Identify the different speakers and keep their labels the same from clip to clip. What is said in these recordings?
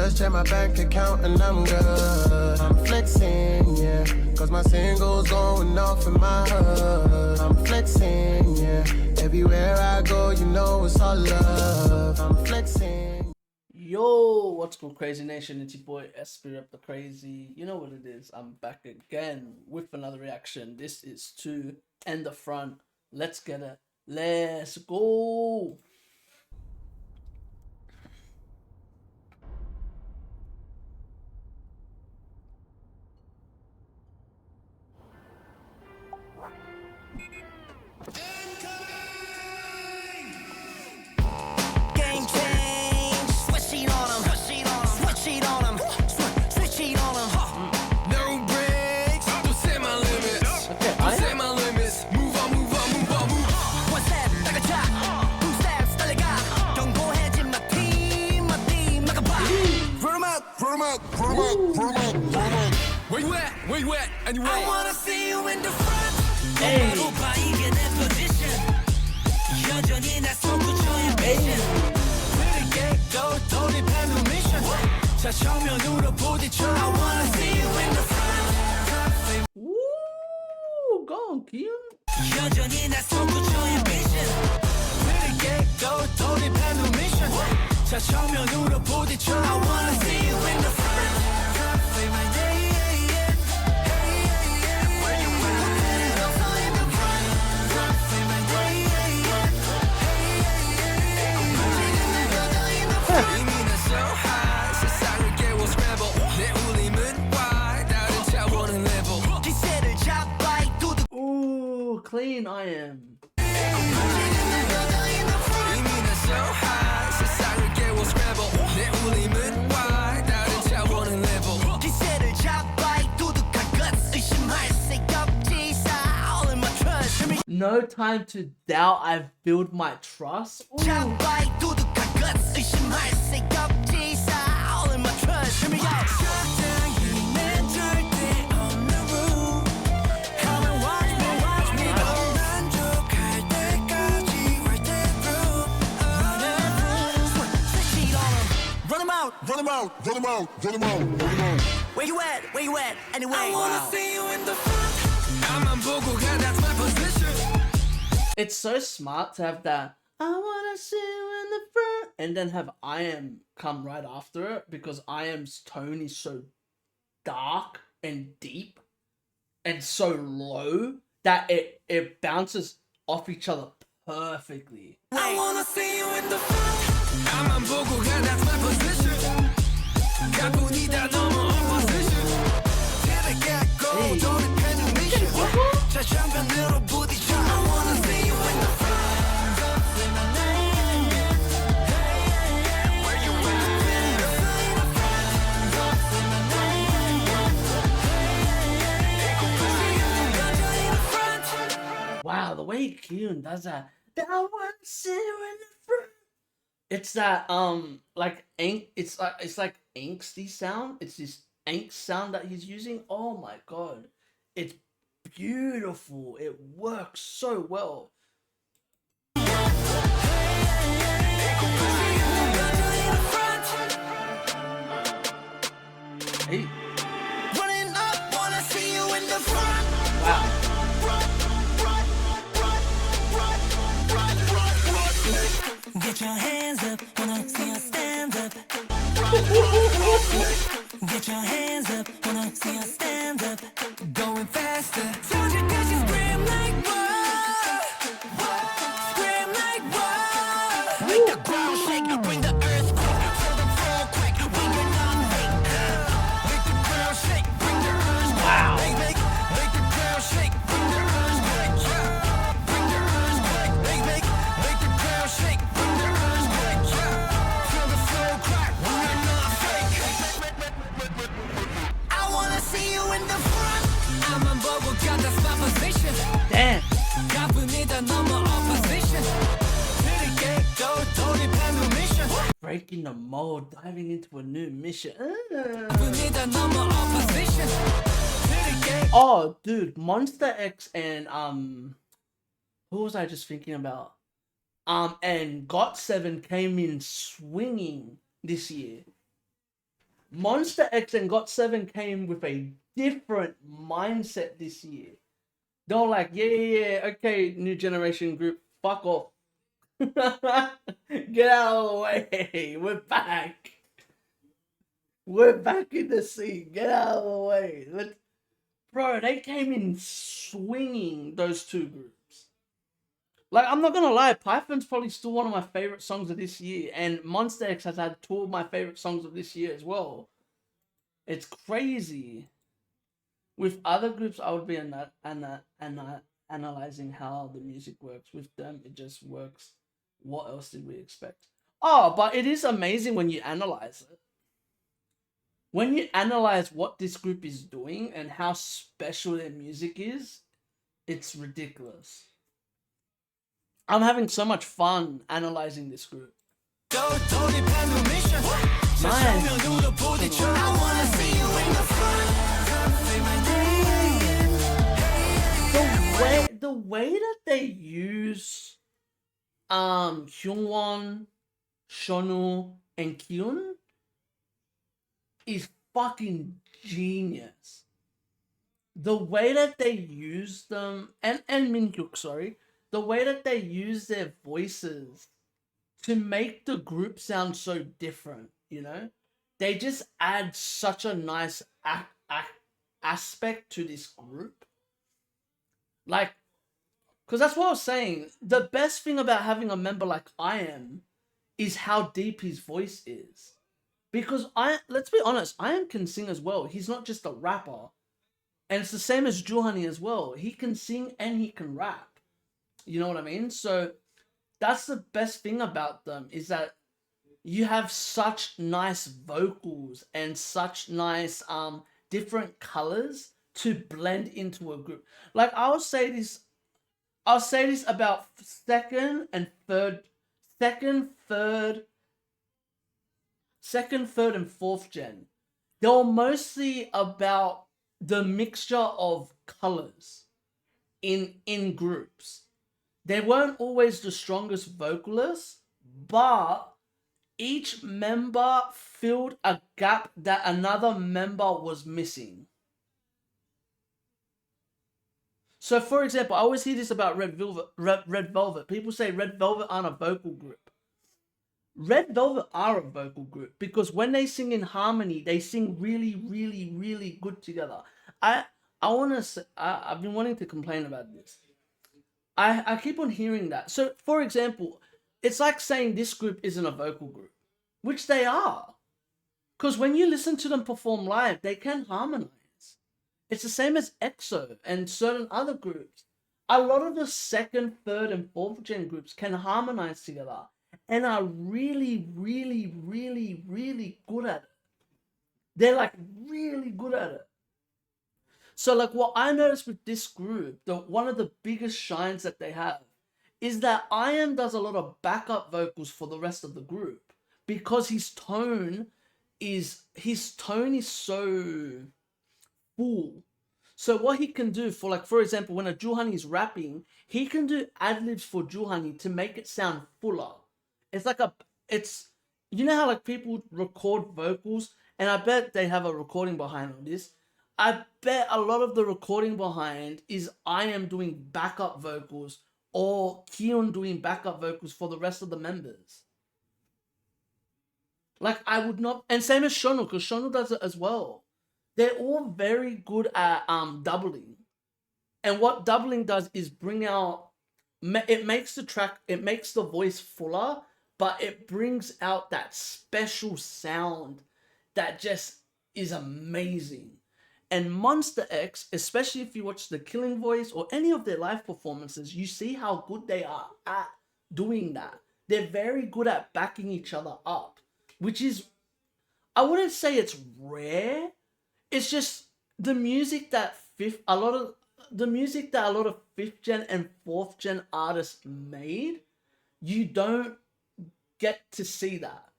Speaker 1: just check my bank account and I'm good. I'm flexing, yeah, cause my singles going off in my hood. I'm flexing, yeah, everywhere I go, you know it's all love. I'm flexing.
Speaker 2: Yo, what's good, Crazy Nation? It's your boy Espy up the Crazy. You know what it is. I'm back again with another reaction. This is to End the Front. Let's get it. Let's go.
Speaker 3: Game change, switch it on 'em, switch it on 'em, switch it on 'em.
Speaker 4: No breaks, don't set my limits.
Speaker 2: Okay,
Speaker 4: Don't set my limits. Move on, move on, move on, move on.
Speaker 3: One step, like a chop, two steps, 달려가. 경고해진 my team, like a pop.
Speaker 4: Run 'em out, run 'em out, run 'em out, run 'em out, run 'em out. Where you at? Where you at? Anyway.
Speaker 3: I wanna see you in the front.
Speaker 2: Hey.
Speaker 3: 오빠 이게 내 position. 여전히 날 솟구쳐야 vision. 흐르게 또 돌입하는 mission. 자 정면으로 부딪혀. I wanna see you in the front.
Speaker 2: Woo, go on, Kian.
Speaker 3: 여전히 날 솟구쳐야 vision. 흐르게 또 돌입하는 mission. 자 정면으로 부딪혀. I wanna see you in the front. Say my name. Where you at? Also in the front. Say my name.
Speaker 4: 이미 난 so high. 세상을 깨워 scramble. 내 울림은 why? 다른 차원의 level.
Speaker 3: 기세를 잡아 이 두둑.
Speaker 2: Ooh, clean I am.
Speaker 4: 이미 난 so high. 세상을 깨워 scramble. 내 울림은 why? 다른 차원의 level.
Speaker 3: 기세를 잡아 이 두둑한 guts. 의심할 새 없지. All in my trust.
Speaker 2: No time to doubt. I've built my trust. Ooh.
Speaker 3: 잡아 이 두둑한 guts. 의심할 새 없지. All in my trust. Hear me out. 적당히는 절대 없는 rule. Come and watch me go. 만족할 때까지 right there through. Switch it on 'em. Run 'em out.
Speaker 4: Run 'em out, run 'em out, run 'em out, run 'em out.
Speaker 3: Where you at? Where you at? Anyway. I wanna
Speaker 2: Wow.
Speaker 3: see you in the front.
Speaker 4: 나만 보고 가, that's my position.
Speaker 2: It's so smart to have that I wanna see you in the front and then have I am come right after it, because I am's tone is so dark and deep and so low that it bounces off each other perfectly.
Speaker 3: I wanna see you in the front.
Speaker 4: 나만 보고 가, that's my position. 가뿐이다 넘어 opposition.
Speaker 2: Hey.
Speaker 4: 들어가고 돌입하는 mission. 자 정면으로 부딪혀. I wanna see you in the front. Say my name. Where you at? Say my name.
Speaker 2: Wow, the way Kyun does that. I wanna see you in the front. It's that like it's like angsty sound. It's this angst sound that he's using. Oh my god. It's beautiful. It works so well. Hey,
Speaker 3: Running up, wanna see you in the front.
Speaker 2: wow.
Speaker 3: Get your hands up, wanna see you stand up. Get your hands up, wanna see you stand up.
Speaker 4: Going faster.
Speaker 3: Told you that you scream like what? Scream like what? Make the ground shake, bring the earthquake. Feel the floor quake when you're not fake.
Speaker 4: Make the ground shake, bring the earthquake.
Speaker 2: Wow.
Speaker 4: Make the ground shake, bring the earthquake. Yeah. Bring the earthquake. Make the ground shake, bring the earthquake. Yeah. Feel the floor crack when you're not fake.
Speaker 3: I wanna see you in the front.
Speaker 4: 나만 보고 가, that's my position.
Speaker 2: Damn.
Speaker 4: 가뿐이다 넘어 opposition. 흐르게 또 돌입하는 mission.
Speaker 2: Breaking the mold, diving into a new mission.
Speaker 4: 가뿐이다 넘어 opposition. 흐르게
Speaker 2: Oh, dude, Monster X and who was I just thinking about? And GOT7 came in swinging this year. Monster X and GOT7 came with a different mindset this year. They were like, yeah, okay, new generation group, fuck off. Get out of the way. We're back. We're back in the scene. Get out of the way. Bro, they came in swinging, those two groups. Like, I'm not gonna lie, Python's probably still one of my favorite songs of this year, and Monster X has had two of my favorite songs of this year as well. It's crazy. With other groups, I would be analyzing how the music works. With them, it just works. What else did we expect? Oh, but it is amazing when you analyze it. When you analyze what this group is doing and how special their music is, it's ridiculous. I'm having so much fun analyzing this group. The way that they use Hyungwon, Shonu, and Kyun is fucking genius. The way that they use them, and Minhyuk, sorry, the way that they use their voices to make the group sound so different, you know? They just add such a nice aspect to this group. Like, because that's what I was saying. The best thing about having a member like I am is how deep his voice is. Because let's be honest, I am can sing as well. He's not just a rapper. And it's the same as Juhani as well. He can sing and he can rap. You know what I mean? So that's the best thing about them, is that you have such nice vocals and such nice different colors to blend into a group. Like, I'll say this about second, third, and fourth gen. They were mostly about the mixture of colors in groups. They weren't always the strongest vocalists, but each member filled a gap that another member was missing. So, for example, I always hear this about Red Velvet. People say Red Velvet aren't a vocal group. Red Velvet are a vocal group because when they sing in harmony, they sing really, really, really good together. I've been wanting to complain about this. I keep on hearing that. So, for example, it's like saying this group isn't a vocal group, which they are. Because when you listen to them perform live, they can harmonize. It's the same as EXO and certain other groups. A lot of the second, third, and fourth gen groups can harmonize together and are really, really, really, really good at it. They're like really good at it. So like what I noticed with this group, one of the biggest shines that they have is that Ian does a lot of backup vocals for the rest of the group because his tone is so full. So what he can do for example, when a Juhani is rapping, he can do ad-libs for Juhani to make it sound fuller. You know how like people record vocals, and I bet they have a recording behind on this. I bet a lot of the recording behind is I am doing backup vocals or Keon doing backup vocals for the rest of the members. Like I would not, and same as Shonu, because Shonu does it as well. They're all very good at doubling. And what doubling does is bring out, it makes the voice fuller, but it brings out that special sound that just is amazing. And MONSTA X, especially if you watch the Killing Voice or any of their live performances, you see how good they are at doing that. They're very good at backing each other up, which is, I wouldn't say it's rare. It's just the music that a lot of 5th gen and 4th gen artists made, you don't get to see that.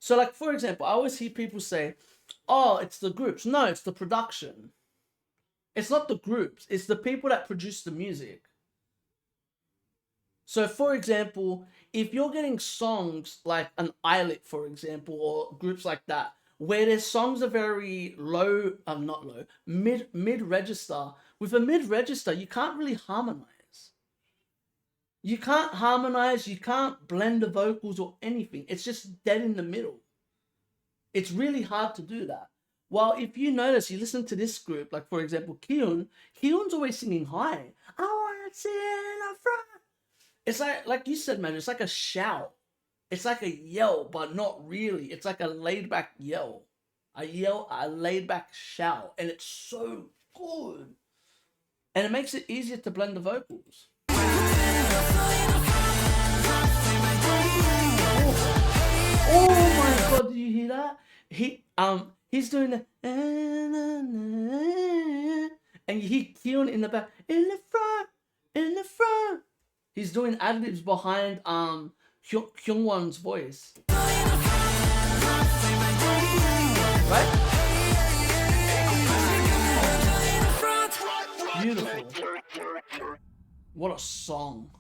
Speaker 2: So like, for example, I always hear people say, oh, it's the groups. No, it's the production. It's not the groups. It's the people that produce the music. So for example, if you're getting songs like an Islet, for example, or groups like that, where their songs are very low, not low, mid register. With a mid register, you can't really harmonize. You can't harmonize, you can't blend the vocals or anything. It's just dead in the middle. It's really hard to do that. While if you notice, you listen to this group, like for example, Keon's always singing high. I wanna sit in the front. It's like you said, man, it's like a shout. It's like a yell, but not really. It's like a laid back yell. A laid back shout. And it's so good. And it makes it easier to blend the vocals. Oh my god, did you hear that? He's doing the and you hear Keon in the back, in the front. He's doing ad-libs behind Kyungwon's voice. Right? Beautiful. What a song.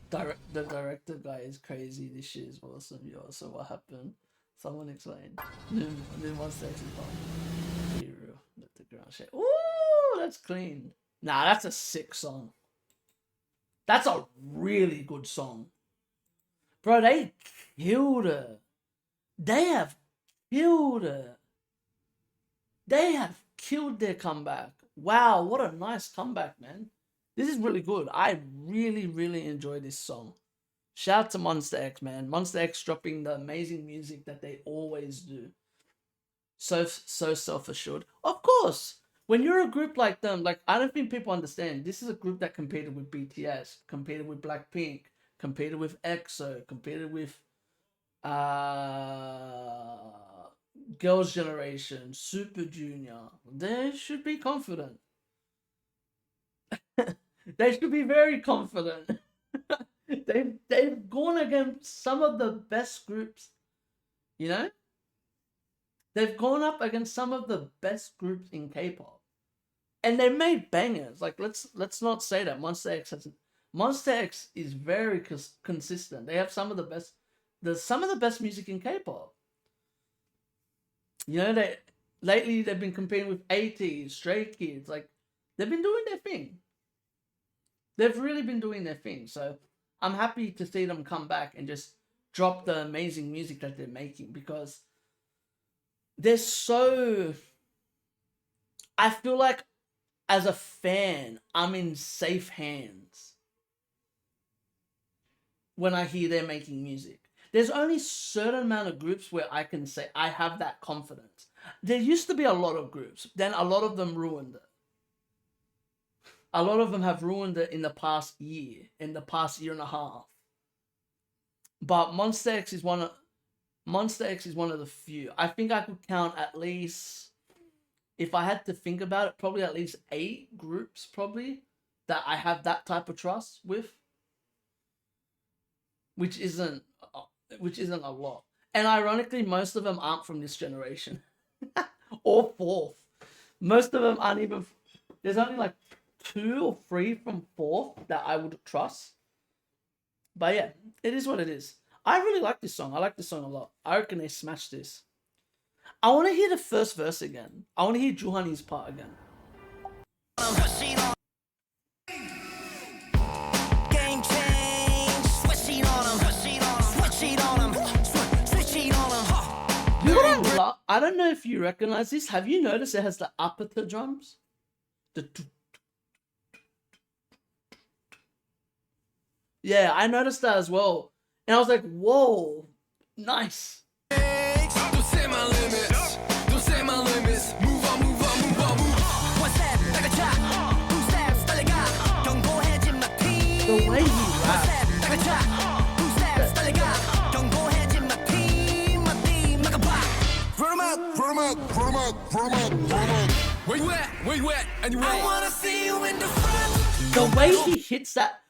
Speaker 2: The director guy is crazy. This shit is awesome, yo. So what happened? Someone explain. Then MONSTA X is on. Be real. Let the ground shake. Ooh, that's clean. Nah, that's a sick song. That's a really good song. Bro, they killed it. They have killed it. They have killed their comeback. Wow, what a nice comeback, man. This is really good. I really, really enjoy this song. Shout out to MONSTA X, man. MONSTA X dropping the amazing music that they always do. So self-assured. Of course, when you're a group like them, like I don't think people understand. This is a group that competed with BTS, competed with Blackpink, competed with EXO, competed with Girls' Generation, Super Junior. They should be confident. They should be very confident. They've gone against some of the best groups, you know? They've gone up against some of the best groups in K-pop. And they made bangers. Like let's not say that MONSTA X hasn't. MONSTA X is very consistent. They have some of the best music in K-pop. You know, lately they've been competing with AT, Stray Kids. Like they've been doing their thing. They've really been doing their thing. So I'm happy to see them come back and just drop the amazing music that they're making, because they're so... I feel like as a fan, I'm in safe hands when I hear they're making music. There's only a certain amount of groups where I can say I have that confidence. There used to be a lot of groups. Then a lot of them ruined it. A lot of them have ruined it in the past year, in the past year and a half. But MONSTA X is one of the few. I think I could count at least, if I had to think about it, probably at least 8 groups probably that I have that type of trust with. Which isn't a lot. And ironically, most of them aren't from this generation. Or fourth. Most of them aren't even... There's only like 2 or 3 from fourth that I would trust. But yeah, it is what it is. I really like this song. I like this song a lot. I reckon they smashed this. I want to hear the first verse again. I want to hear Juhani's part again.
Speaker 3: Game change, switching on them, switching on them, switching on them.
Speaker 2: You know what I love? I don't know if you recognize this. Have you noticed it has the upper drums? Yeah, I noticed that as well. And I was like, whoa, nice.
Speaker 4: Don't say my limits. Don't say my limits. Move on, move on, move on, move on.
Speaker 3: One step, like a chop. 2 steps, 달려가. 경고해진 my team.
Speaker 2: The way he
Speaker 3: One
Speaker 2: raps.
Speaker 3: step, like a chop. 2 steps, 달려가. 경고해진 my team like a pop.
Speaker 4: Run 'em out, run 'em out, run 'em out, run 'em out, run 'em out. Where you at? Where you at? Anyway.
Speaker 3: I wanna see you in the front.
Speaker 2: The way he hits that.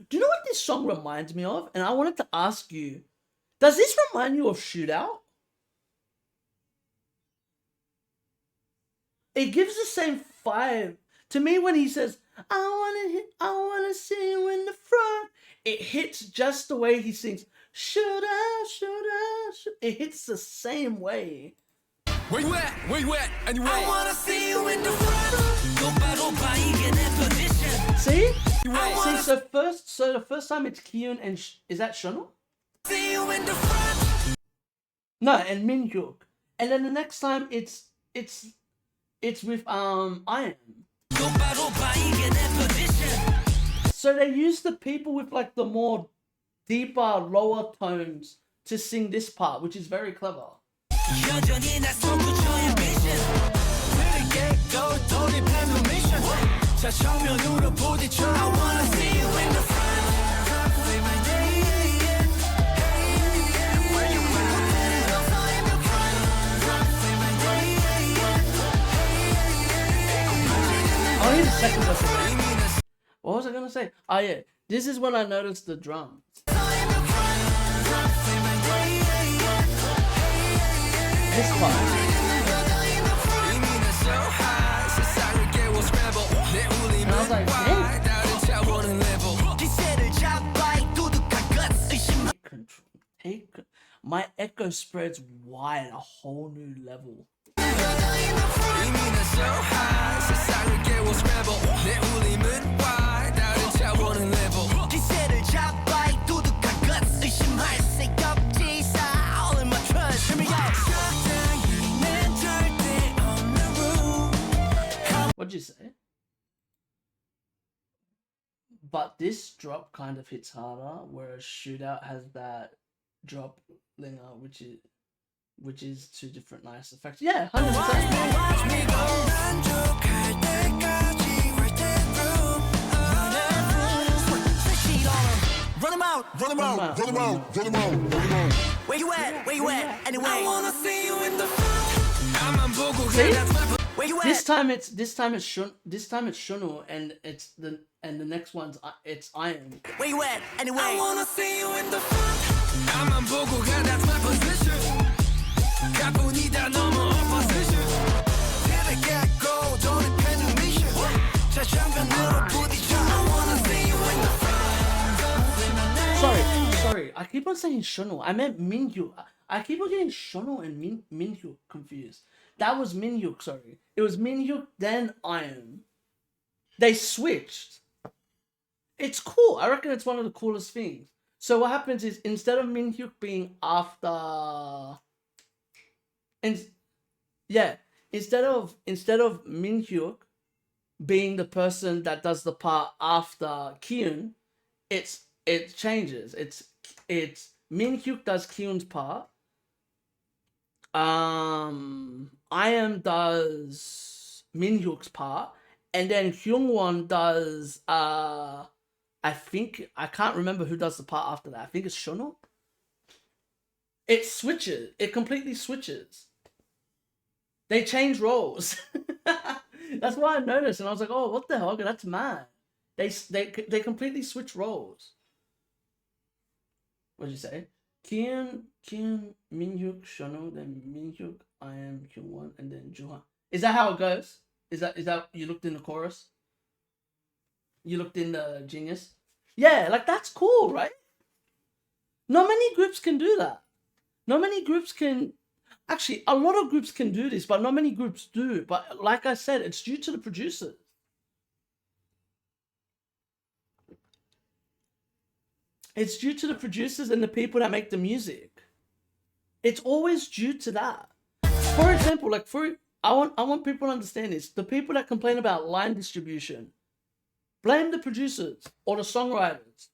Speaker 2: Do you know what this song reminds me of? And I wanted to ask you, does this remind you of Shootout? It gives the same vibe. To me, when he says, I wanna see you in the front, it hits just the way he sings. Should I? It hits the same way.
Speaker 4: Where you at? Where you at? Anyway.
Speaker 3: I wanna see you in the front. 똑바로 봐, 이게 내 position.
Speaker 2: See? See, so the first time it's Kyun and is that Shunul?
Speaker 3: See you in the front.
Speaker 2: No, and Minhyuk. And then the next time it's with I Am.
Speaker 3: 똑바로 봐, 이게 내 position.
Speaker 2: So they use the people with like the more deeper, lower tones to sing this part, which is very clever.
Speaker 3: 여전히 날 솟구쳐 ambition. 느리게 또 돌입하는 mission. 자, 정면으로 부딪혀. I wanna see you in the front. Say my name. Where you at? Also in the front. Say my name.
Speaker 2: Oh, here's the second verse again. What was I gonna say? Oh yeah, this is when I noticed the drums. This part. And I was like, dang. My echo spreads wide, a whole new level. What'd you say? But this drop kind of hits harder, whereas Shootout has that drop linger, which is two different nice effects. Yeah, 100%.
Speaker 3: Run him out. Where you at? Anyway. I wanna see you in the front.
Speaker 2: See?
Speaker 3: Where you at?
Speaker 2: This time it's Shunul and the next one's it's Iron.
Speaker 3: Where you at? Anyway. I wanna see you in the front.
Speaker 4: 나만 보고 가, that's my position. 가뿐이다 넘어 opposition. 느리겠고 돌입하는 mission. 자, 정면으로 부딪혀. I wanna see you in the front.
Speaker 2: Sorry. I keep on saying Shunul. I meant Minhyuk. I keep on getting Shunul and Minhyuk confused. That was Minhyuk, sorry. It was Minhyuk, then Iron. They switched. It's cool. I reckon it's one of the coolest things. So what happens is instead of Minhyuk being after, instead of Minhyuk being the person that does the part after Kyun, it changes. It's Minhyuk does Kyun's part. I Am does Minhyuk's part, and then Hyungwon does I can't remember who does the part after that. I think it's Shunul. It switches. It completely switches. They change roles. That's why I noticed, and I was like, "Oh, what the hell? That's mad." They completely switch roles. What'd you say? Kyun, Minhyuk, Shunul, then Minhyuk, I Am, Hyungwon, and then Juha. Is that how it goes? Is that you looked in the chorus? You looked in the Genius? Yeah, like that's cool, right? Not many groups can do that. Not many groups can... Actually, a lot of groups can do this, but not many groups do. But like I said, it's due to the producers. It's due to the producers and the people that make the music. It's always due to that. For example, I want people to understand this. The people that complain about line distribution, blame the producers or the songwriters.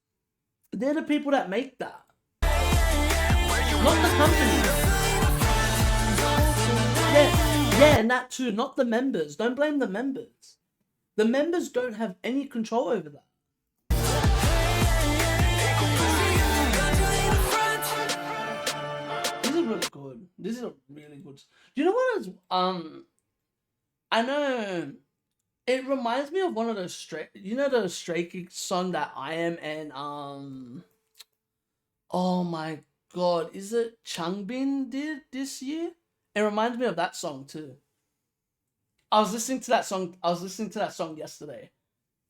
Speaker 2: They're the people that make that. Not the company. Yeah, and that too. Not the members. Don't blame the members. The members don't have any control over that. This is really good. This is a really good. You know what is I know it reminds me of one of those the Stray Kids song that I Am and oh my god, is it Changbin did this year? It reminds me of that song too. I was listening to that song. I was listening to that song yesterday,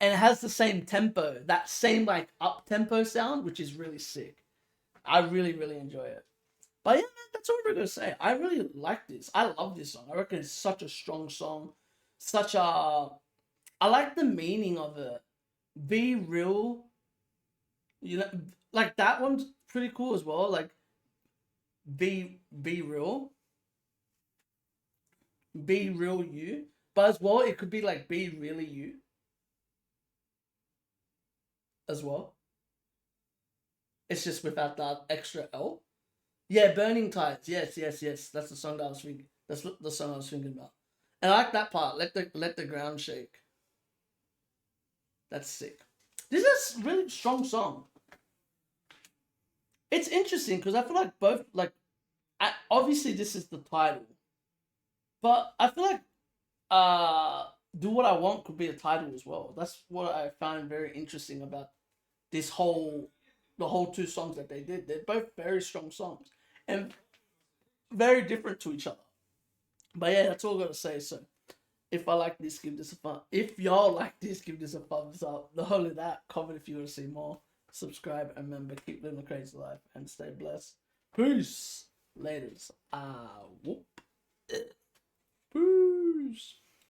Speaker 2: and it has the same tempo, that same like up tempo sound, which is really sick. I really really enjoy it. But yeah, man, that's all we're gonna say. I really like this. I love this song. I reckon it's such a strong song. Such a, I like the meaning of it. Be real. You know, like that one's pretty cool as well. Like be real, be real you. But as well, it could be like be really you as well. It's just without that extra L. Yeah, Burning Tides. Yes, yes, yes. That's the song that I was thinking. That's the song I was thinking about. And I like that part. Let the ground shake. That's sick. This is a really strong song. It's interesting because I feel like both like, obviously this is the title, but I feel like Do What I Want could be a title as well. That's what I found very interesting about this the whole two songs that they did. They're both very strong songs and very different to each other. But yeah, that's all I gotta say. So if I like this, give this a fun. If y'all like this, give this a thumbs up. Not only that, comment if you want to see more. Subscribe and remember, keep living a crazy life and stay blessed. Peace. Laters. Whoop. Peace.